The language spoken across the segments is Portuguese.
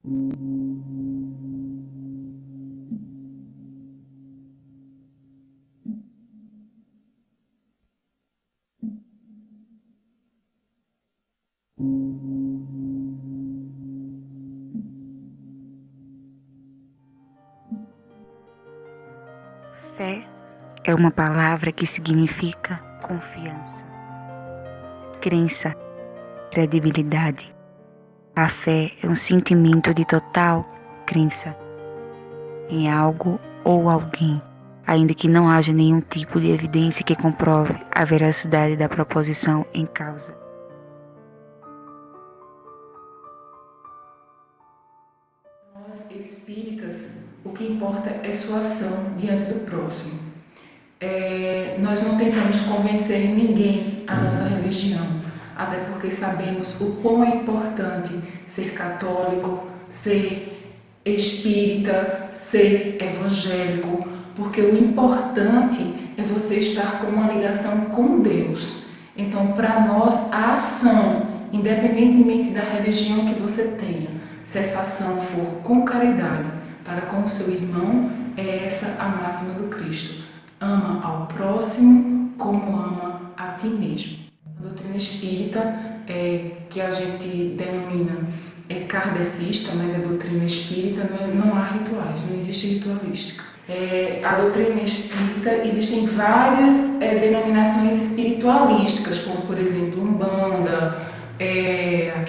Fé é uma palavra que significa confiança, crença, credibilidade. A fé é um sentimento de total crença em algo ou alguém, ainda que não haja nenhum tipo de evidência que comprove a veracidade da proposição em causa. Nós espíritas, o que importa é sua ação diante do próximo. Nós não tentamos convencer ninguém à nossa religião, até porque sabemos o quão é importante ser católico, ser espírita, ser evangélico, porque o importante é você estar com uma ligação com Deus. Então, para nós, a ação, independentemente da religião que você tenha, se essa ação for com caridade para com o seu irmão, é essa a máxima do Cristo. Ama ao próximo como ama a ti mesmo. A doutrina espírita, que a gente denomina kardecista, mas é doutrina espírita, não há rituais, não existe ritualística. A doutrina espírita, existem várias denominações espiritualísticas, como por exemplo Umbanda,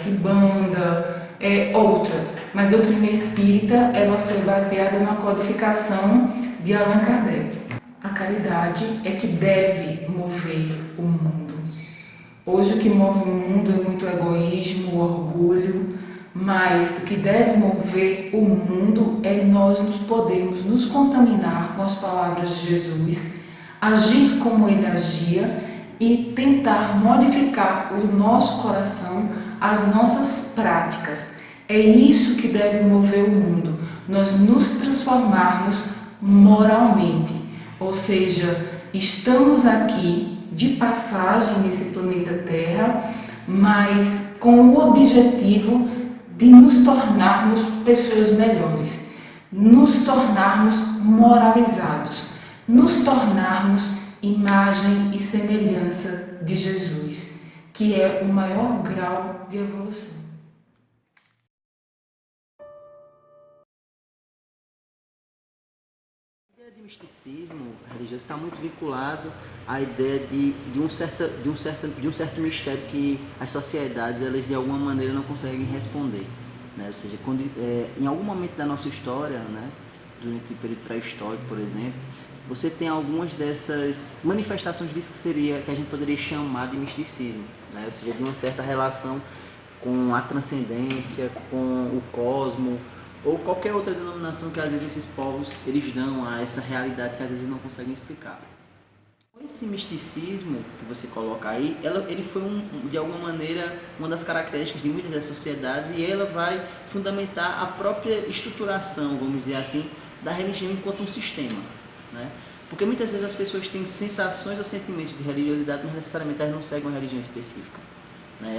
Quimbanda, outras, mas a doutrina espírita ela foi baseada na codificação de Allan Kardec. A caridade é que deve mover o mundo. Hoje o que move o mundo é muito egoísmo, orgulho, mas o que deve mover o mundo é nós podermos nos contaminar com as palavras de Jesus, agir como ele agia e tentar modificar o nosso coração, as nossas práticas. É isso que deve mover o mundo, nós nos transformarmos moralmente, ou seja, estamos aqui de passagem nesse planeta Terra, mas com o objetivo de nos tornarmos pessoas melhores, nos tornarmos moralizados, nos tornarmos imagem e semelhança de Jesus, que é o maior grau de evolução. A ideia de misticismo religioso está muito vinculado à ideia de um certo mistério que as sociedades, elas de alguma maneira não conseguem responder, né? Ou seja, quando, em algum momento da nossa história, né, durante o período pré-histórico, por exemplo, você tem algumas dessas manifestações disso que a gente poderia chamar de misticismo, né? Ou seja, de uma certa relação com a transcendência, com o cosmo, ou qualquer outra denominação que às vezes esses povos eles dão a essa realidade que às vezes não conseguem explicar. Esse misticismo que você coloca aí, ele foi de alguma maneira uma das características de muitas das sociedades, e ela vai fundamentar a própria estruturação, vamos dizer assim, da religião enquanto um sistema, né? Porque muitas vezes as pessoas têm sensações ou sentimentos de religiosidade, mas necessariamente elas não seguem uma religião específica.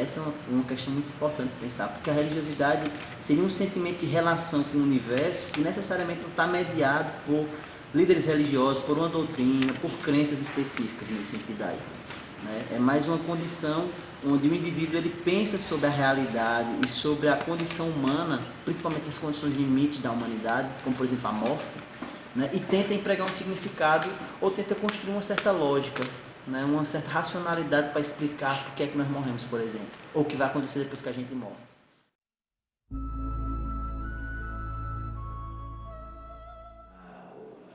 Essa é uma questão muito importante de pensar, porque a religiosidade seria um sentimento de relação com o universo que necessariamente não está mediado por líderes religiosos, por uma doutrina, por crenças específicas nesse sentido aí. É mais uma condição onde o indivíduo ele pensa sobre a realidade e sobre a condição humana, principalmente as condições limites da humanidade, como por exemplo a morte, né? E tenta empregar um significado ou tenta construir uma certa lógica, né, uma certa racionalidade para explicar por que é que nós morremos, por exemplo, ou o que vai acontecer depois que a gente morre.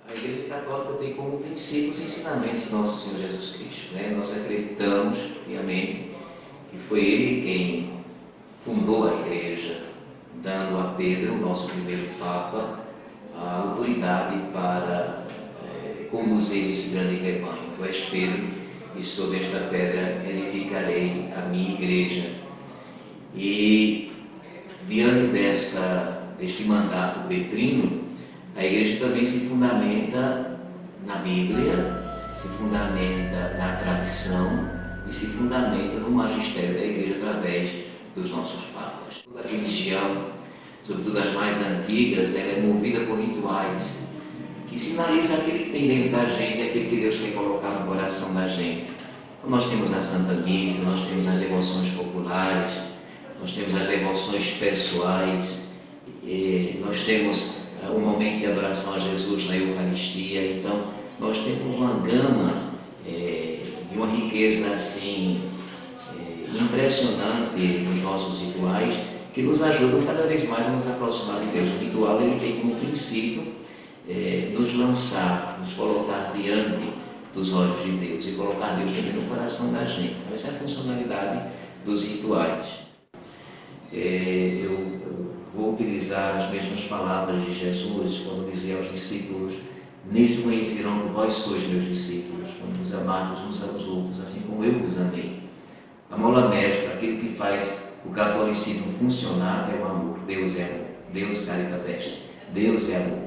A Igreja Católica tem como princípio os ensinamentos de Nosso Senhor Jesus Cristo, né? Nós acreditamos piamente que foi Ele quem fundou a Igreja, dando a Pedro, nosso primeiro Papa, a autoridade para conduzir esse grande rebanho. Tu és Pedro, e sobre esta pedra edificarei a minha igreja. E diante deste mandato petrino, a igreja também se fundamenta na Bíblia, se fundamenta na tradição e se fundamenta no magistério da igreja através dos nossos papas. Toda religião sobretudo as mais antigas, ela é movida por rituais que sinalizam aquele que tem dentro da gente, aquele que Deus quer colocar no coração da gente. Então, nós temos a Santa Missa, nós temos as devoções populares, nós temos as devoções pessoais, nós temos um momento de adoração a Jesus na Eucaristia. Então, nós temos uma gama de uma riqueza assim impressionante nos nossos rituais, que nos ajudam cada vez mais a nos aproximar de Deus. O ritual ele tem como princípio nos lançar, nos colocar diante dos olhos de Deus e colocar Deus também no coração da gente. Essa é a funcionalidade dos rituais. Eu vou utilizar as mesmas palavras de Jesus quando dizia aos discípulos: nisto conhecerão que vós sois meus discípulos, quando vos amardes uns aos outros, assim como eu vos amei. A mola mestra, aquilo que faz o catolicismo funcionar, é o amor. Deus é amor. Deus caritas est. Deus é amor.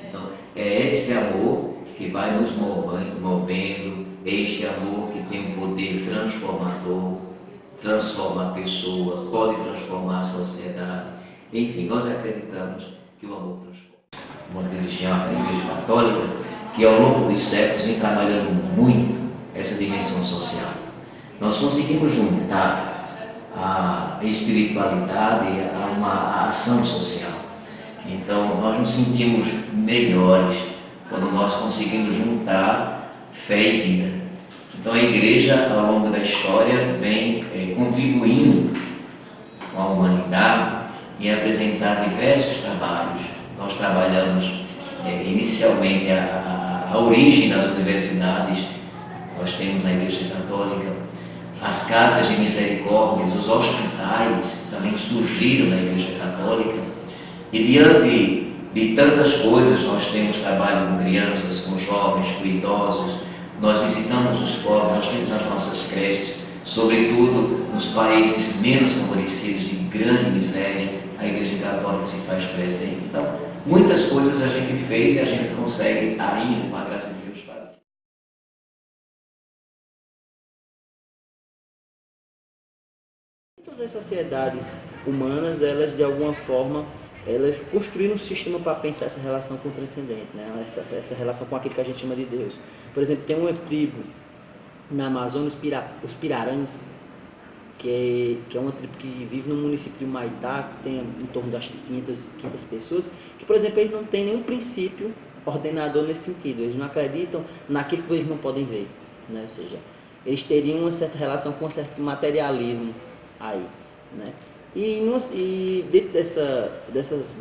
Então, é esse amor que vai nos movendo, este amor que tem um poder transformador, transforma a pessoa, pode transformar a sociedade. Enfim, nós acreditamos que o amor transforma. Uma religião, a Igreja Católica, que ao longo dos séculos vem trabalhando muito essa dimensão social. Nós conseguimos juntar a espiritualidade a uma ação social. Então, nós nos sentimos melhores quando nós conseguimos juntar fé e vida. Então, a Igreja, ao longo da história, vem contribuindo com a humanidade em apresentar diversos trabalhos. Nós trabalhamos inicialmente a origem das universidades. Nós temos na Igreja Católica as casas de misericórdias, os hospitais também surgiram na Igreja Católica. E diante de tantas coisas, nós temos trabalho com crianças, com jovens, com idosos, nós visitamos os pobres, nós temos as nossas creches, sobretudo nos países menos favorecidos, de grande miséria, a Igreja Católica se faz presente. Então, muitas coisas a gente fez e a gente consegue ainda, com a graça de Deus, fazer. Todas as sociedades humanas, elas de alguma forma, elas construíram um sistema para pensar essa relação com o transcendente, né? essa relação com aquilo que a gente chama de Deus. Por exemplo, tem uma tribo na Amazônia, os Pirarãs, que é uma tribo que vive no município de Humaitá, que tem em torno das 500 pessoas, que, por exemplo, eles não têm nenhum princípio ordenador nesse sentido. Eles não acreditam naquilo que eles não podem ver, né? Ou seja, eles teriam uma certa relação com um certo materialismo aí, né? E dentro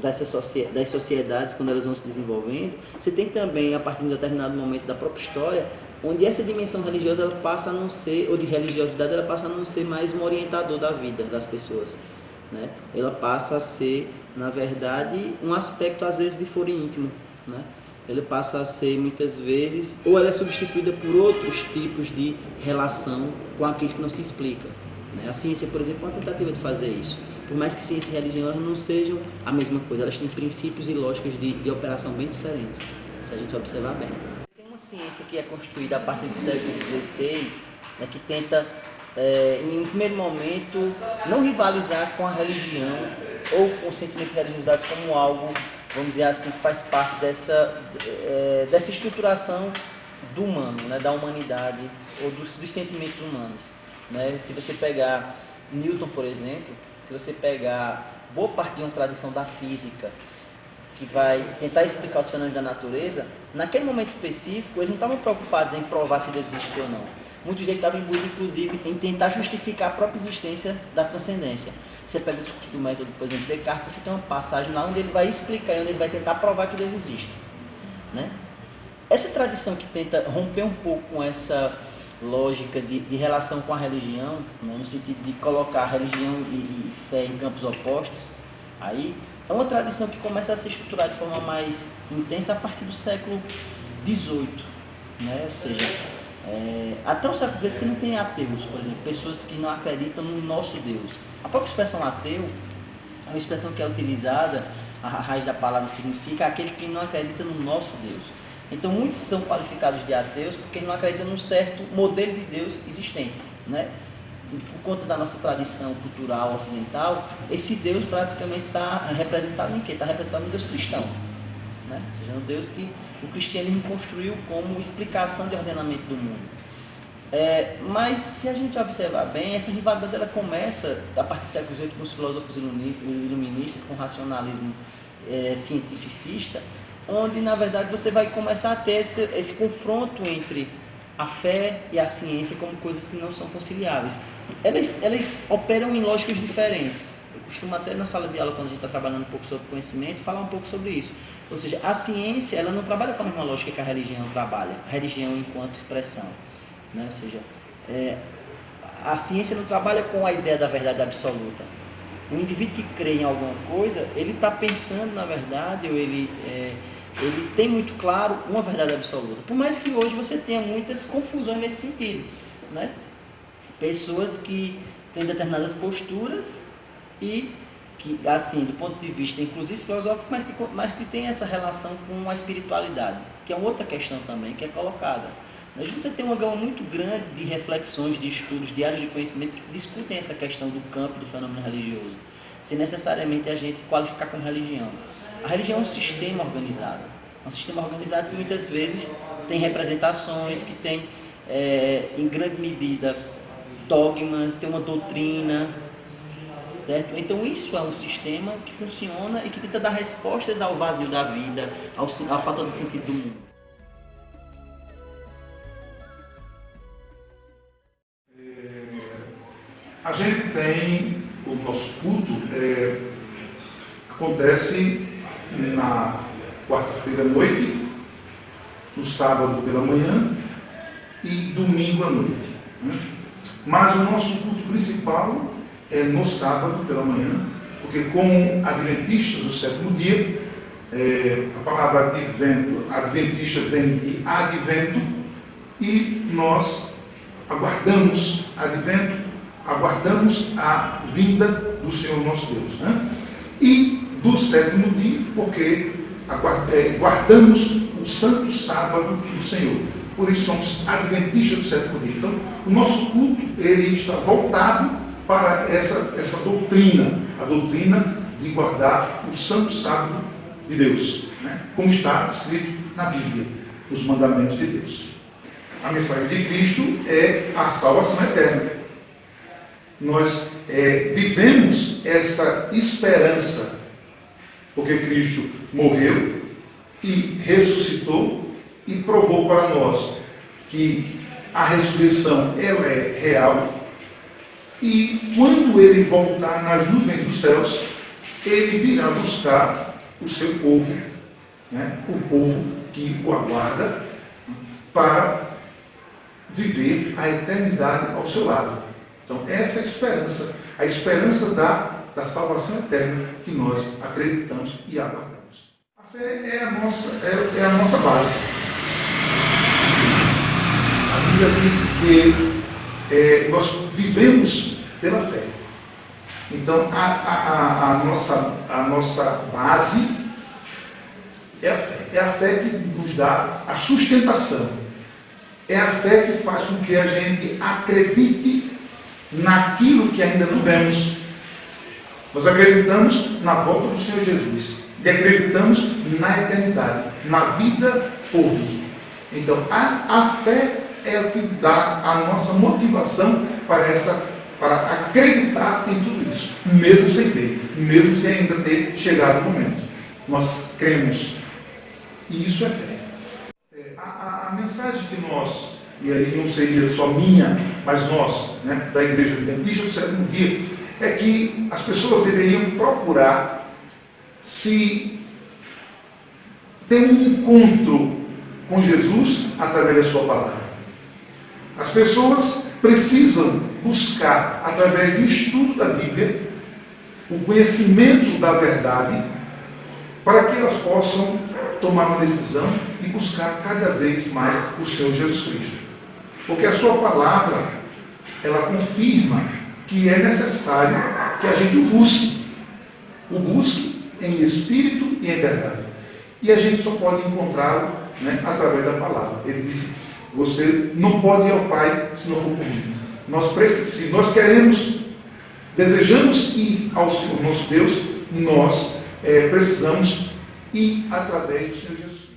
das sociedades, quando elas vão se desenvolvendo, você tem também, a partir de um determinado momento da própria história, onde essa dimensão religiosa ela passa a não ser, ou de religiosidade, ela passa a não ser mais um orientador da vida das pessoas, né? Ela passa a ser, na verdade, um aspecto às vezes de foro íntimo, né? Ela passa a ser muitas vezes, ou ela é substituída por outros tipos de relação com aquilo que não se explica, né? A ciência, por exemplo, é uma tentativa de fazer isso. Por mais que ciência e religião elas não sejam a mesma coisa, elas têm princípios e lógicas de operação bem diferentes, se a gente observar bem. Tem uma ciência que é construída a partir do século XVI, né, que tenta, em um primeiro momento, não rivalizar com a religião ou com o sentimento de religiosidade como algo, vamos dizer assim, que faz parte dessa estruturação do humano, né, da humanidade ou dos sentimentos humanos, né? Se você pegar Newton, por exemplo, se você pegar boa parte de uma tradição da física que vai tentar explicar os fenômenos da natureza, naquele momento específico eles não estavam preocupados em provar se Deus existe ou não. Muitos deles estavam imbuídos, inclusive, em tentar justificar a própria existência da transcendência. Você pega o discurso do método, por exemplo, Descartes, você tem uma passagem lá onde ele vai explicar e onde ele vai tentar provar que Deus existe, né? Essa tradição que tenta romper um pouco com essa lógica de relação com a religião, né, no sentido de colocar religião e fé em campos opostos, aí é uma tradição que começa a se estruturar de forma mais intensa a partir do século XVIII, né? Ou seja, até o século XVIII você não tem ateus, por exemplo, pessoas que não acreditam no nosso Deus. A própria expressão ateu é uma expressão que é utilizada, a raiz da palavra significa aquele que não acredita no nosso Deus. Então muitos são qualificados de ateus porque não acreditam num certo modelo de Deus existente, né? por conta da nossa tradição cultural ocidental, esse Deus praticamente está representado em quê? Está representado no Deus cristão, né? Ou seja, no Deus que o cristianismo construiu como explicação de ordenamento do mundo. Mas se a gente observar bem, essa rivalidade ela começa a partir do século XVIII com os filósofos iluministas, com o racionalismo cientificista, onde na verdade você vai começar a ter esse confronto entre a fé e a ciência como coisas que não são conciliáveis. Elas operam em lógicas diferentes. Eu costumo até na sala de aula, quando a gente está trabalhando um pouco sobre conhecimento, falar um pouco sobre isso. Ou seja, a ciência ela não trabalha com a mesma lógica que a religião trabalha, a religião enquanto expressão, né? Ou seja, a ciência não trabalha com a ideia da verdade absoluta. O indivíduo que crê em alguma coisa, ele está pensando na verdade, ou ele tem muito claro uma verdade absoluta. Por mais que hoje você tenha muitas confusões nesse sentido, né? Pessoas que têm determinadas posturas e que, assim, do ponto de vista, inclusive filosófico, mas que tem essa relação com a espiritualidade, que é uma outra questão também que é colocada. Mas você tem uma gama muito grande de reflexões, de estudos, de áreas de conhecimento que discutem essa questão do campo do fenômeno religioso, sem necessariamente a gente qualificar como religião. A religião é um sistema organizado. É um sistema organizado que muitas vezes tem representações, que tem, em grande medida, dogmas, tem uma doutrina, certo? Então isso é um sistema que funciona e que tenta dar respostas ao vazio da vida, à falta de sentido do mundo. A gente tem o nosso culto, acontece na quarta-feira à noite, no sábado pela manhã e domingo à noite, né? Mas o nosso culto principal é no sábado pela manhã, porque como adventistas do sétimo dia, a palavra adventista vem de advento, e nós aguardamos advento, aguardamos a vinda do Senhor nosso Deus, né? E do sétimo dia, porque guardamos o santo sábado do Senhor. Por isso somos adventistas do sétimo dia. Então, o nosso culto ele está voltado para essa doutrina, a doutrina de guardar o santo sábado de Deus, né? Como está escrito na Bíblia, os mandamentos de Deus. A mensagem de Cristo é a salvação eterna. Nós vivemos essa esperança, porque Cristo morreu e ressuscitou e provou para nós que a ressurreição ela é real, e quando ele voltar nas nuvens dos céus, ele virá buscar o seu povo, né? O povo que o aguarda para viver a eternidade ao seu lado. Então essa é a esperança da salvação eterna que nós acreditamos e aguardamos. A fé é a nossa base. A Bíblia diz que nós vivemos pela fé. Então a nossa base é a fé. É a fé que nos dá a sustentação. É a fé que faz com que a gente acredite naquilo que ainda não vemos. Nós acreditamos na volta do Senhor Jesus e acreditamos na eternidade, na vida por vir. Então a fé é o que dá a nossa motivação para acreditar em tudo isso, mesmo sem ver, mesmo sem ainda ter chegado o momento. Nós cremos, e isso é fé. A mensagem que nós, e aí não seria só minha, mas nós, né, da Igreja Adventista do sétimo dia, é que as pessoas deveriam procurar se ter um encontro com Jesus através da sua palavra. As pessoas precisam buscar, através do estudo da Bíblia, o conhecimento da verdade, para que elas possam tomar uma decisão e buscar cada vez mais o Senhor Jesus Cristo. Porque a sua palavra, ela confirma que é necessário que a gente o busque em espírito e em verdade. E a gente só pode encontrá-lo, né, através da palavra. Ele disse: você não pode ir ao Pai se não for por mim. Se nós desejamos ir ao Senhor nosso Deus, nós precisamos ir através do Senhor Jesus Cristo.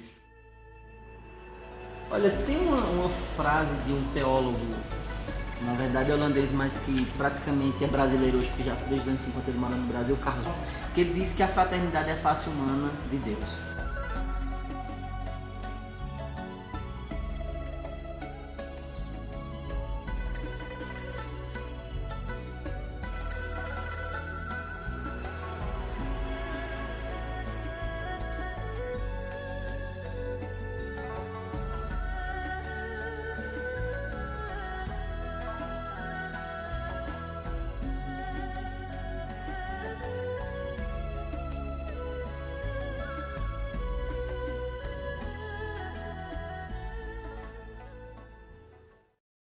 Olha, tem uma frase de um teólogo, na verdade holandês, mas que praticamente é brasileiro hoje, porque já desde os anos 50 ele mora no Brasil, Carlos, que ele disse que a fraternidade é a face humana de Deus.